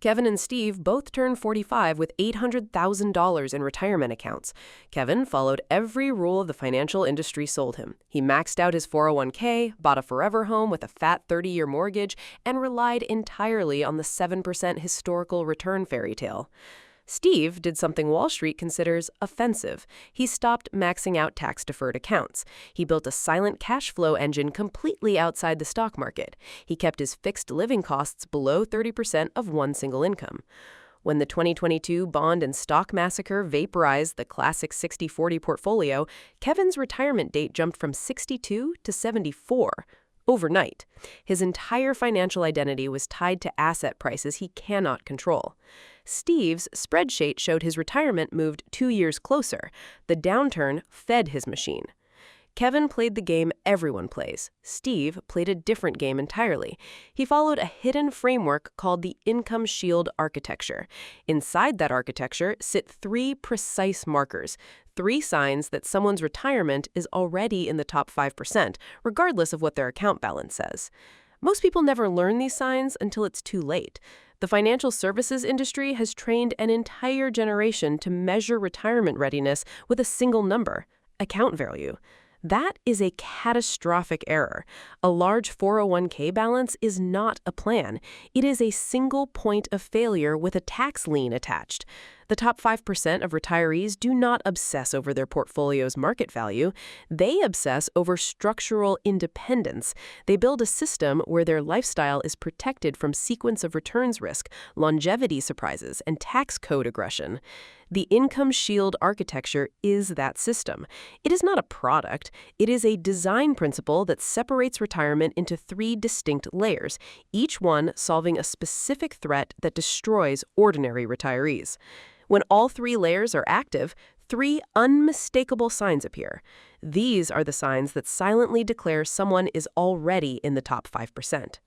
Kevin and Steve both turned 45 with $800,000 in retirement accounts. Kevin followed every rule of the financial industry sold him. He maxed out his 401k, bought a forever home with a fat 30-year mortgage, and relied entirely on the 7% historical return fairy tale. Steve did something Wall Street considers offensive. He stopped maxing out tax-deferred accounts. He built a silent cash flow engine completely outside the stock market. He kept his fixed living costs below 30% of one single income. When the 2022 bond and stock massacre vaporized the classic 60-40 portfolio, Kevin's retirement date jumped from 62 to 74. Overnight. His entire financial identity was tied to asset prices he cannot control. Steve's spreadsheet showed his retirement moved 2 years closer. The downturn fed his machine. Kevin played the game everyone plays. Steve played a different game entirely. He followed a hidden framework called the income shield architecture. Inside that architecture sit 3 precise markers, 3 signs that someone's retirement is already in the top 5%, regardless of what their account balance says. Most people never learn these signs until it's too late. The financial services industry has trained an entire generation to measure retirement readiness with a single number, account value. That is a catastrophic error. A large 401k balance is not a plan. It is a single point of failure with a tax lien attached. The top 5% of retirees do not obsess over their portfolio's market value. They obsess over structural independence. They build a system where their lifestyle is protected from sequence of returns risk, longevity surprises, and tax code aggression. The income shield architecture is that system. It is not a product. It is a design principle that separates retirement into 3 distinct layers, each one solving a specific threat that destroys ordinary retirees. When all 3 layers are active, 3 unmistakable signs appear. These are the signs that silently declare someone is already in the top 5%.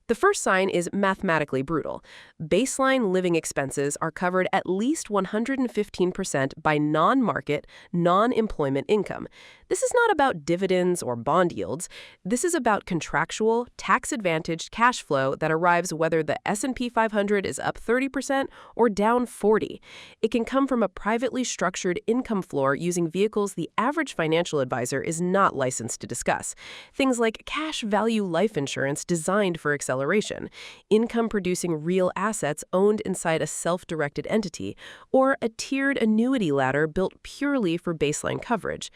The first sign is mathematically brutal. Baseline living expenses are covered at least 115% by non-market, non-employment income. This is not about dividends or bond yields. This is about contractual, tax-advantaged cash flow that arrives whether the S&P 500 is up 30% or down 40%. It can come from a privately structured income floor using vehicles the average financial advisor is not licensed to discuss. Things like cash value life insurance designed for acceleration, income-producing real assets owned inside a self-directed entity, or a tiered annuity ladder built purely for baseline coverage.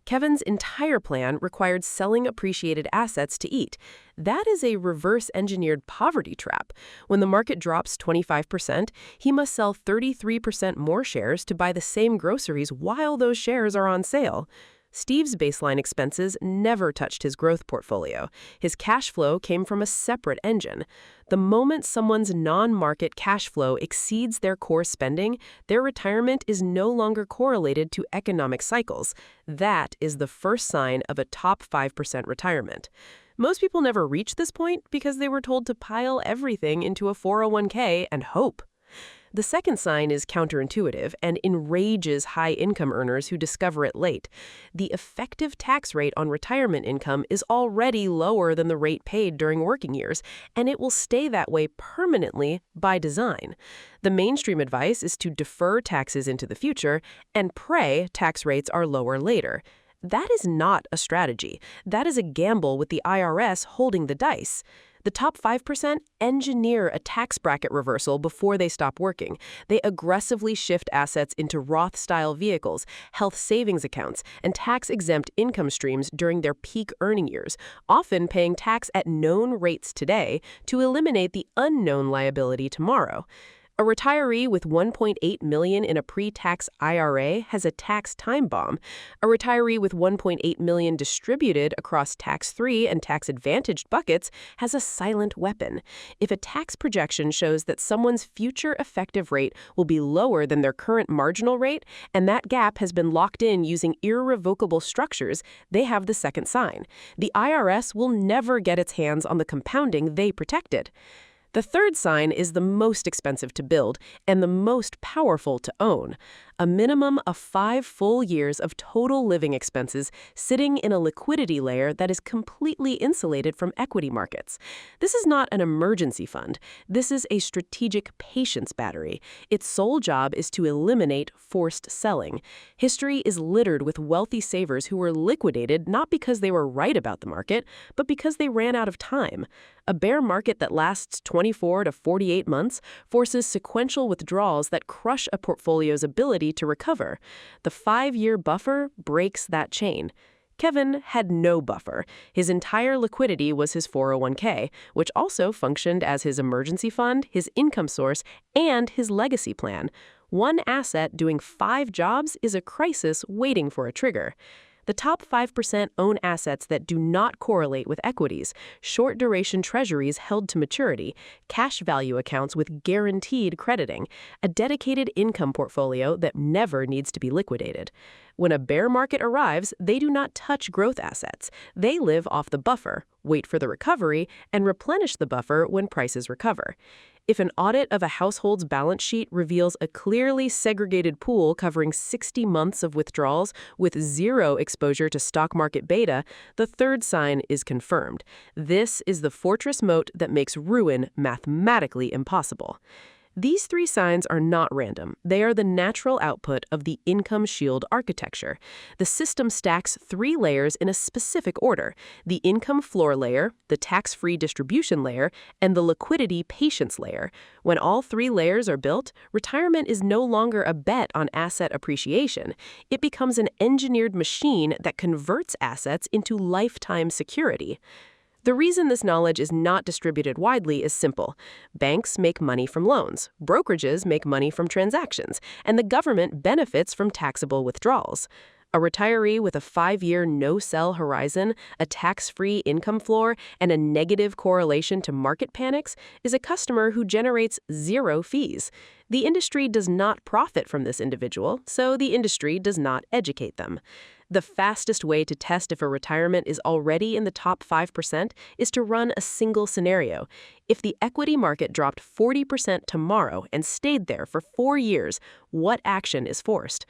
Kevin's entire plan required selling appreciated assets to eat. That is a reverse-engineered poverty trap. When the market drops 25%, he must sell 33% more shares to buy the same groceries while those shares are on sale. Steve's baseline expenses never touched his growth portfolio. His cash flow came from a separate engine. The moment someone's non-market cash flow exceeds their core spending, their retirement is no longer correlated to economic cycles. That is the first sign of a top 5% retirement. Most people never reach this point because they were told to pile everything into a 401k and hope. The second sign is counterintuitive and enrages high-income earners who discover it late. The effective tax rate on retirement income is already lower than the rate paid during working years, and it will stay that way permanently by design. The mainstream advice is to defer taxes into the future and pray tax rates are lower later. That is not a strategy. That is a gamble with the IRS holding the dice. The top 5% engineer a tax bracket reversal before they stop working. They aggressively shift assets into Roth-style vehicles, health savings accounts, and tax-exempt income streams during their peak earning years, often paying tax at known rates today to eliminate the unknown liability tomorrow. A retiree with $1.8 million in a pre-tax IRA has a tax time bomb. A retiree with $1.8 million distributed across tax-free and tax-advantaged buckets has a silent weapon. If a tax projection shows that someone's future effective rate will be lower than their current marginal rate, and that gap has been locked in using irrevocable structures, they have the second sign. The IRS will never get its hands on the compounding they protected. The third sign is the most expensive to build and the most powerful to own. a minimum of 5 full years of total living expenses sitting in a liquidity layer that is completely insulated from equity markets. This is not an emergency fund. This is a strategic patience battery. Its sole job is to eliminate forced selling. History is littered with wealthy savers who were liquidated not because they were right about the market, but because they ran out of time. A bear market that lasts 24 to 48 months forces sequential withdrawals that crush a portfolio's ability to recover. The 5-year buffer breaks that chain. Kevin had no buffer. His entire liquidity was his 401k, which also functioned as his emergency fund, his income source, and his legacy plan. One asset doing 5 jobs is a crisis waiting for a trigger. The top 5% own assets that do not correlate with equities, short-duration treasuries held to maturity, cash value accounts with guaranteed crediting, a dedicated income portfolio that never needs to be liquidated. When a bear market arrives, they do not touch growth assets. They live off the buffer, wait for the recovery, and replenish the buffer when prices recover. If an audit of a household's balance sheet reveals a clearly segregated pool covering 60 months of withdrawals with zero exposure to stock market beta, the third sign is confirmed. This is the fortress moat that makes ruin mathematically impossible. These 3 signs are not random. They are the natural output of the income shield architecture. The system stacks 3 layers in a specific order: the income floor layer, the tax-free distribution layer, and the liquidity patience layer. When all 3 layers are built, retirement is no longer a bet on asset appreciation. It becomes an engineered machine that converts assets into lifetime security. The reason this knowledge is not distributed widely is simple. Banks make money from loans, brokerages make money from transactions, and the government benefits from taxable withdrawals. A retiree with a 5-year no-sell horizon, a tax-free income floor, and a negative correlation to market panics is a customer who generates 0 fees. The industry does not profit from this individual, so the industry does not educate them. The fastest way to test if a retirement is already in the top 5% is to run a single scenario. If the equity market dropped 40% tomorrow and stayed there for 4 years, what action is forced?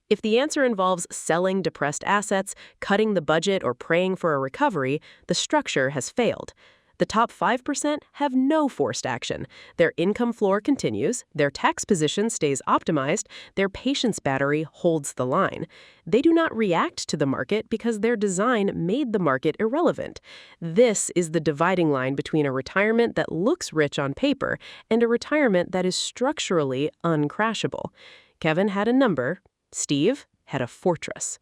If the answer involves selling depressed assets, cutting the budget, or praying for a recovery, the structure has failed. The top 5% have no forced action. Their income floor continues, their tax position stays optimized, their patience battery holds the line. They do not react to the market because their design made the market irrelevant. This is the dividing line between a retirement that looks rich on paper and a retirement that is structurally uncrashable. Kevin had a number. Steve had a fortress.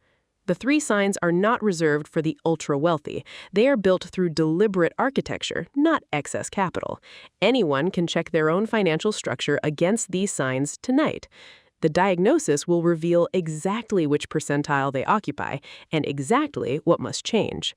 The 3 signs are not reserved for the ultra-wealthy. They are built through deliberate architecture, not excess capital. Anyone can check their own financial structure against these signs tonight. The diagnosis will reveal exactly which percentile they occupy and exactly what must change.